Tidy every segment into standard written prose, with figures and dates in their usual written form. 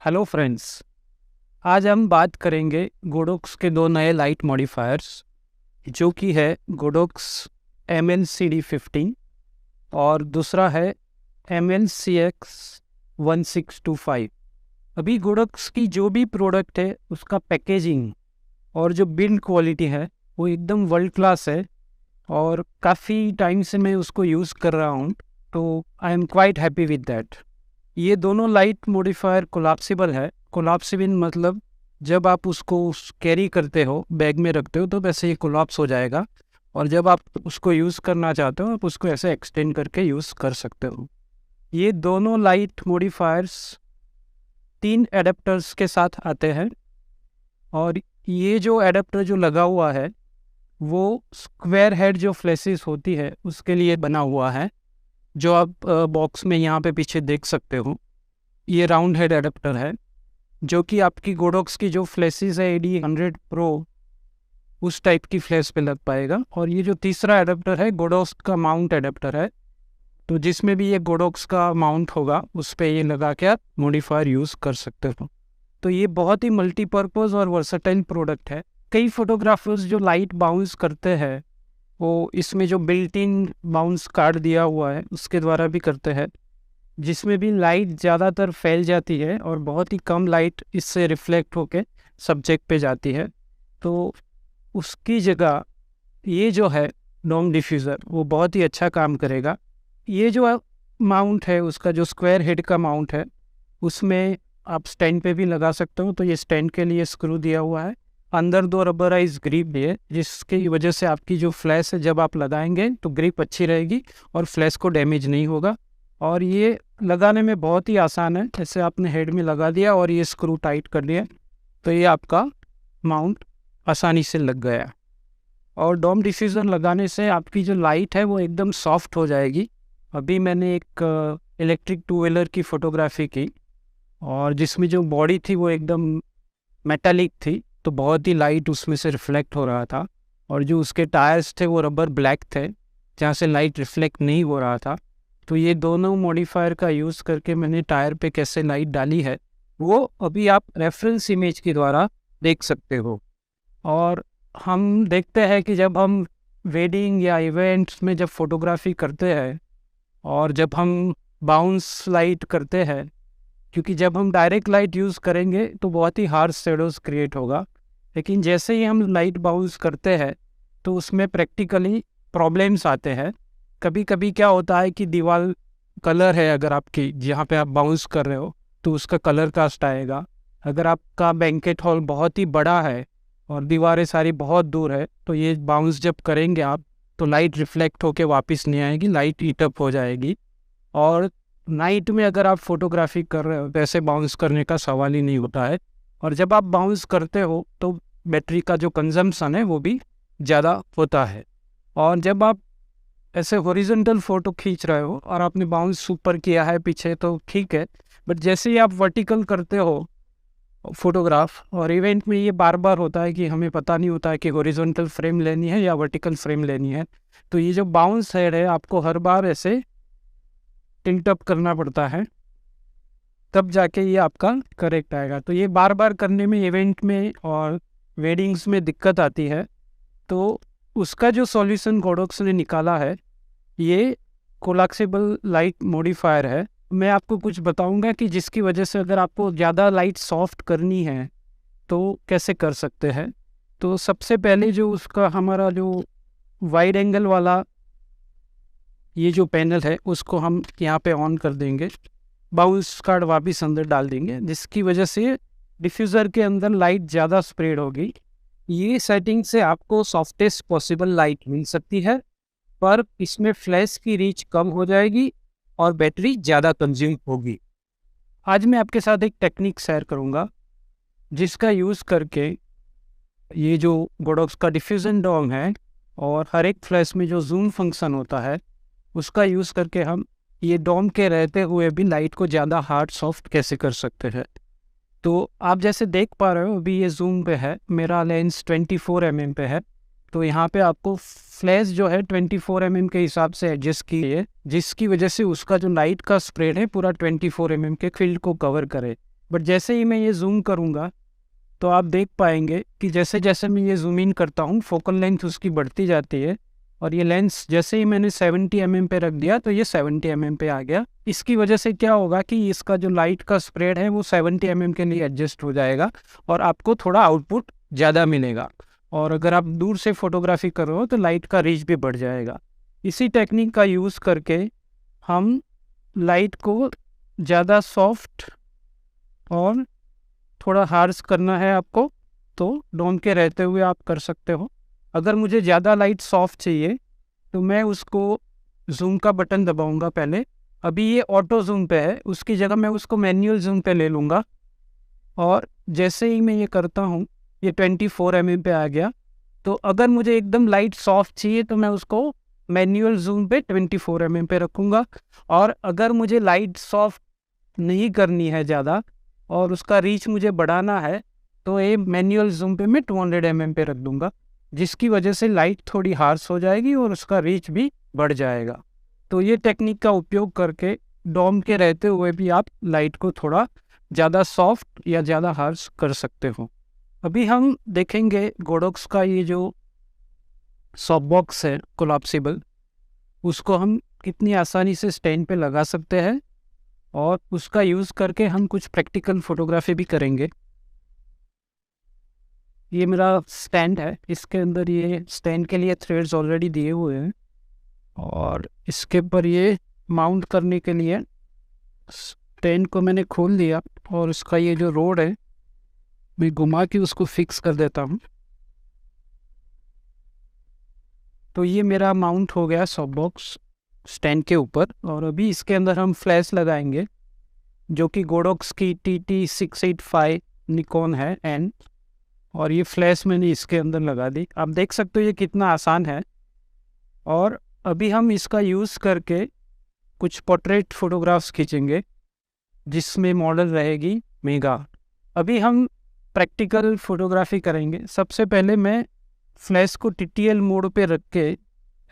Hello friends. आज हम बात करेंगे गोडोक्स के दो नए लाइट मॉडिफायर्स जो कि है गोडोक्स MLCD15 और दूसरा है MLCX1625। अभी गोडोक्स की जो भी प्रोडक्ट है उसका पैकेजिंग और जो बिल्ड क्वालिटी है वो एकदम वर्ल्ड क्लास है और काफ़ी टाइम से मैं उसको यूज़ कर रहा हूँ, तो I am quite happy with that. ये दोनों लाइट मॉडिफायर कोलैप्सिबल है। कोलैप्सिबल मतलब जब आप उसको कैरी करते हो, बैग में रखते हो, तो वैसे ये कोलैप्स हो जाएगा और जब आप उसको यूज़ करना चाहते हो आप उसको ऐसे एक्सटेंड करके यूज़ कर सकते हो। ये दोनों लाइट मॉडिफायर्स 3 एडेप्टर्स के साथ आते हैं और ये जो एडेप्टर जो लगा हुआ है वो स्क्वायर हेड जो फ्लैशेस होती है उसके लिए बना हुआ है, जो आप बॉक्स में यहाँ पे पीछे देख सकते हो। ये राउंड हेड एडेप्टर है जो कि आपकी गोडोक्स की जो फ्लैशेस है AD100 Pro उस टाइप की फ्लैश पे लग पाएगा। और ये जो तीसरा एडेप्टर है गोडोक्स का माउंट एडेप्टर है, तो जिसमें भी ये गोडोक्स का माउंट होगा उस पर ये लगा के आप मॉडिफायर यूज़ कर सकते हो। तो ये बहुत ही मल्टीपर्पज़ और वर्सेटाइल प्रोडक्ट है। कई फोटोग्राफर्स जो लाइट बाउंस करते हैं वो इसमें जो बिल्ट इन बाउंस कार्ड दिया हुआ है उसके द्वारा भी करते हैं, जिसमें भी लाइट ज़्यादातर फैल जाती है और बहुत ही कम लाइट इससे रिफ्लेक्ट होकर सब्जेक्ट पे जाती है। तो उसकी जगह ये जो है डोम डिफ्यूज़र वो बहुत ही अच्छा काम करेगा। ये जो माउंट है उसका जो स्क्वायर हेड का माउंट है उसमें आप स्टैंड पे भी लगा सकते हो, तो ये स्टैंड के लिए स्क्रू दिया हुआ है। अंदर 2 रबराइज ग्रिप भी है जिसकी वजह से आपकी जो फ्लैश है जब आप लगाएंगे तो ग्रिप अच्छी रहेगी और फ्लैश को डैमेज नहीं होगा। और ये लगाने में बहुत ही आसान है, जैसे आपने हेड में लगा दिया और ये स्क्रू टाइट कर दिया तो ये आपका माउंट आसानी से लग गया। और डोम डिफ्यूज़र लगाने से आपकी जो लाइट है वो एकदम सॉफ्ट हो जाएगी। अभी मैंने एक इलेक्ट्रिक 2 व्हीलर की फ़ोटोग्राफी की और जिसमें जो बॉडी थी वो एकदम मेटालिक थी, तो बहुत ही लाइट उसमें से रिफ्लेक्ट हो रहा था और जो उसके टायर्स थे वो रबर ब्लैक थे जहाँ से लाइट रिफ्लेक्ट नहीं हो रहा था। तो ये दोनों मॉडिफायर का यूज़ करके मैंने टायर पे कैसे लाइट डाली है वो अभी आप रेफरेंस इमेज के द्वारा देख सकते हो। और हम देखते हैं कि जब हम वेडिंग या इवेंट्स में जब फोटोग्राफी करते हैं और जब हम बाउंस लाइट करते हैं, क्योंकि जब हम डायरेक्ट लाइट यूज़ करेंगे तो बहुत ही हार्श शेडोज़ क्रिएट होगा, लेकिन जैसे ही हम लाइट बाउंस करते हैं तो उसमें प्रैक्टिकली प्रॉब्लम्स आते हैं। कभी कभी क्या होता है कि दीवार कलर है, अगर आपकी जहाँ पे आप बाउंस कर रहे हो तो उसका कलर कास्ट आएगा। अगर आपका बैंकेट हॉल बहुत ही बड़ा है और दीवारें सारी बहुत दूर है तो ये बाउंस जब करेंगे आप तो लाइट रिफ्लेक्ट होके वापस नहीं आएगी, लाइट ईट अप हो जाएगी। और नाइट में अगर आप फोटोग्राफी कर रहे हो तो ऐसे बाउंस करने का सवाल ही नहीं होता है। और जब आप बाउंस करते हो तो बैटरी का जो कंजम्पशन है वो भी ज़्यादा होता है। और जब आप ऐसे हॉरिजॉन्टल फ़ोटो खींच रहे हो और आपने बाउंस ऊपर किया है पीछे तो ठीक है, बट जैसे ही आप वर्टिकल करते हो फोटोग्राफ, और इवेंट में ये बार बार होता है कि हमें पता नहीं होता है कि हॉरिजॉन्टल फ्रेम लेनी है या वर्टिकल फ्रेम लेनी है, तो ये जो बाउंस हेड है आपको हर बार ऐसे टिल्ट अप करना पड़ता है, तब जाके ये आपका करेक्ट आएगा। तो ये बार बार करने में इवेंट में और वेडिंग्स में दिक्कत आती है। तो उसका जो सॉल्यूशन गोडोक्स ने निकाला है ये कोलैप्सिबल लाइट मॉडिफायर है। मैं आपको कुछ बताऊंगा कि जिसकी वजह से अगर आपको ज़्यादा लाइट सॉफ्ट करनी है तो कैसे कर सकते हैं। तो सबसे पहले जो उसका हमारा जो वाइड एंगल वाला ये जो पैनल है उसको हम यहाँ पे ऑन कर देंगे, बाउंस कार्ड वापस अंदर डाल देंगे, जिसकी वजह से डिफ्यूज़र के अंदर लाइट ज़्यादा स्प्रेड होगी। ये सेटिंग से आपको सॉफ्टेस्ट पॉसिबल लाइट मिल सकती है, पर इसमें फ्लैश की रीच कम हो जाएगी और बैटरी ज़्यादा कंज्यूम होगी। आज मैं आपके साथ एक टेक्निक शेयर करूँगा जिसका यूज़ करके ये जो गोडोक्स का डिफ्यूज़न डोम है और हर एक फ्लैश में जो जूम फंक्शन होता है उसका यूज़ करके हम ये डोम के रहते हुए भी लाइट को ज़्यादा हार्ड सॉफ्ट कैसे कर सकते हैं। तो आप जैसे देख पा रहे हो अभी ये जूम पे है, मेरा लेंस 24 mm पे है, तो यहाँ पे आपको फ्लैश जो है 24 mm के हिसाब से एडजस्ट की है, जिसकी वजह से उसका जो लाइट का स्प्रेड है पूरा 24 mm के फील्ड को कवर करे। बट जैसे ही मैं ये जूम करूँगा तो आप देख पाएंगे कि जैसे जैसे मैं ये जूम इन करता हूँ फोकल लेंथ उसकी बढ़ती जाती है, और ये लेंस जैसे ही मैंने 70 mm पे रख दिया तो ये 70 mm पे आ गया। इसकी वजह से क्या होगा कि इसका जो लाइट का स्प्रेड है वो 70 mm के लिए एडजस्ट हो जाएगा और आपको थोड़ा आउटपुट ज़्यादा मिलेगा। और अगर आप दूर से फोटोग्राफी कर रहे हो तो लाइट का रीच भी बढ़ जाएगा। इसी टेक्निक का यूज़ करके हम लाइट को ज़्यादा सॉफ्ट और थोड़ा हार्श करना है आपको तो डोम के रहते हुए आप कर सकते हो। अगर मुझे ज़्यादा लाइट सॉफ्ट चाहिए तो मैं उसको जूम का बटन दबाऊंगा पहले। अभी ये ऑटो जूम पे है, उसकी जगह मैं उसको मैनुअल जूम पे ले लूँगा, और जैसे ही मैं ये करता हूँ ये 24 mm पे आ गया। तो अगर मुझे एकदम लाइट सॉफ्ट चाहिए तो मैं उसको मैनुअल जूम पे 24 mm पे रखूँगा, और अगर मुझे लाइट सॉफ्ट नहीं करनी है ज़्यादा और उसका रीच मुझे बढ़ाना है तो ये मैनुअल जूम पे मैं 200 mm पे रख दूँगा, जिसकी वजह से लाइट थोड़ी हार्श हो जाएगी और उसका रीच भी बढ़ जाएगा। तो ये टेक्निक का उपयोग करके डॉम के रहते हुए भी आप लाइट को थोड़ा ज़्यादा सॉफ्ट या ज़्यादा हार्श कर सकते हो। अभी हम देखेंगे गोडोक्स का ये जो सॉफ्ट बॉक्स है कोलैप्सिबल, उसको हम कितनी आसानी से स्टैंड पे लगा सकते हैं, और उसका यूज़ करके हम कुछ प्रैक्टिकल फोटोग्राफी भी करेंगे। ये मेरा स्टैंड है, इसके अंदर ये स्टैंड के लिए थ्रेड्स ऑलरेडी दिए हुए हैं, और इसके ऊपर ये माउंट करने के लिए स्टैंड को मैंने खोल दिया और उसका ये जो रोड है मैं घुमा के उसको फिक्स कर देता हूँ। तो ये मेरा माउंट हो गया सॉफ्ट बॉक्स स्टैंड के ऊपर, और अभी इसके अंदर हम फ्लैश लगाएंगे जो कि गोडोक्स की TT685 निकॉन है एन, और ये फ्लैश मैंने इसके अंदर लगा दी। आप देख सकते हो ये कितना आसान है। और अभी हम इसका यूज़ करके कुछ पोर्ट्रेट फोटोग्राफ्स खींचेंगे जिसमें मॉडल रहेगी मेगा। अभी हम प्रैक्टिकल फोटोग्राफी करेंगे। सबसे पहले मैं फ्लैश को TTL मोड पे रख के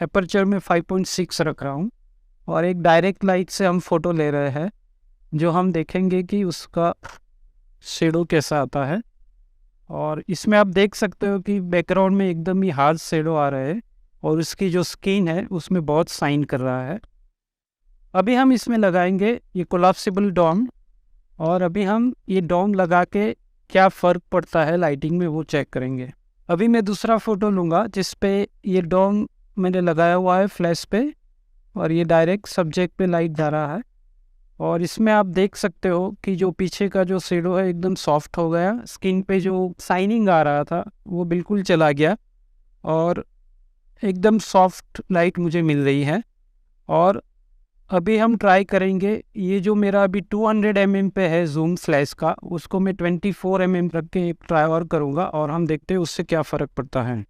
एपर्चर में 5.6 रख रहा हूँ, और एक डायरेक्ट लाइट से हम फ़ोटो ले रहे हैं जो हम देखेंगे कि उसका शेडो कैसा आता है। और इसमें आप देख सकते हो कि बैकग्राउंड में एकदम ही हार्ड शेडो आ रहे हैं और उसकी जो स्किन है उसमें बहुत शाइन कर रहा है। अभी हम इसमें लगाएंगे ये कोलैप्सिबल डॉम, और अभी हम ये डॉम लगा के क्या फ़र्क पड़ता है लाइटिंग में वो चेक करेंगे। अभी मैं दूसरा फ़ोटो लूँगा जिस पे ये डॉम मैंने लगाया हुआ है फ्लैश पे, और ये डायरेक्ट सब्जेक्ट पे लाइट जा रहा है, और इसमें आप देख सकते हो कि जो पीछे का जो शेडो है एकदम सॉफ्ट हो गया। स्किन पे जो शाइनिंग आ रहा था वो बिल्कुल चला गया और एकदम सॉफ्ट लाइट मुझे मिल रही है। और अभी हम ट्राई करेंगे ये जो मेरा अभी 200 mm पे है जूम फ्लैश का, उसको मैं 24 mm रख के ट्राई और करूँगा और हम देखते हैं उससे क्या फ़र्क पड़ता है।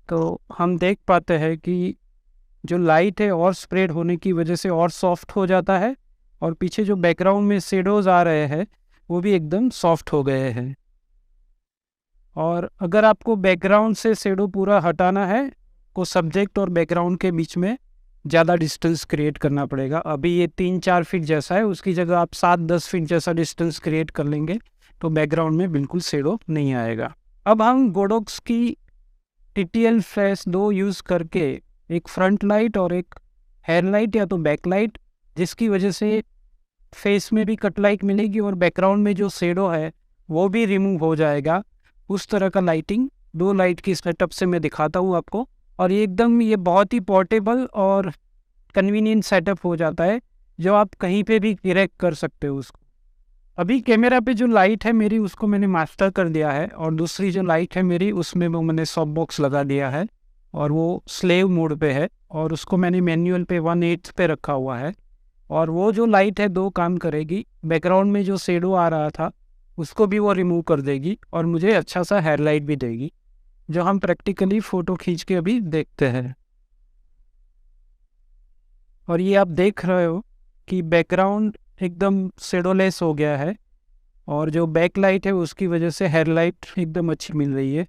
तो हम देख पाते हैं कि जो लाइट है और स्प्रेड होने की वजह से और सॉफ्ट हो जाता है, और पीछे जो बैकग्राउंड में शेडोज़ आ रहे हैं वो भी एकदम सॉफ्ट हो गए हैं। और अगर आपको बैकग्राउंड से शेडो पूरा हटाना है तो सब्जेक्ट और बैकग्राउंड के बीच में ज़्यादा डिस्टेंस क्रिएट करना पड़ेगा। अभी ये 3-4 फीट जैसा है, उसकी जगह आप 7-10 फीट जैसा डिस्टेंस क्रिएट कर लेंगे तो बैकग्राउंड में बिल्कुल शेडो नहीं आएगा। अब हम गोडोक्स की TTL फ्लैश 2 यूज़ करके एक फ्रंट लाइट और एक हेयर लाइट या तो बैक लाइट, जिसकी वजह से फेस में भी कट लाइट मिलेगी और बैकग्राउंड में जो शेडो है वो भी रिमूव हो जाएगा। उस तरह का लाइटिंग 2 लाइट की सेटअप से मैं दिखाता हूँ आपको। और ये एकदम ये बहुत ही पोर्टेबल और कन्वीनियंट सेटअप हो जाता है जो आप कहीं पे भी इरेक्ट कर सकते हो उसको। अभी कैमरा पे जो लाइट है मेरी उसको मैंने मास्टर कर दिया है, और दूसरी जो लाइट है मेरी उसमें वो मैंने सॉफ्ट बॉक्स लगा दिया है और वो स्लेव मोड पे है, और उसको मैंने मैनुअल पे 1/8 पे रखा हुआ है। और वो जो लाइट है 2 काम करेगी। बैकग्राउंड में जो शेडो आ रहा था उसको भी वो रिमूव कर देगी और मुझे अच्छा सा हेयर लाइट भी देगी, जो हम प्रैक्टिकली फ़ोटो खींच के अभी देखते हैं। और ये आप देख रहे हो कि बैकग्राउंड एकदम शेडोलेस हो गया है, और जो बैक लाइट है उसकी वजह से हेयर लाइट एकदम अच्छी मिल रही है।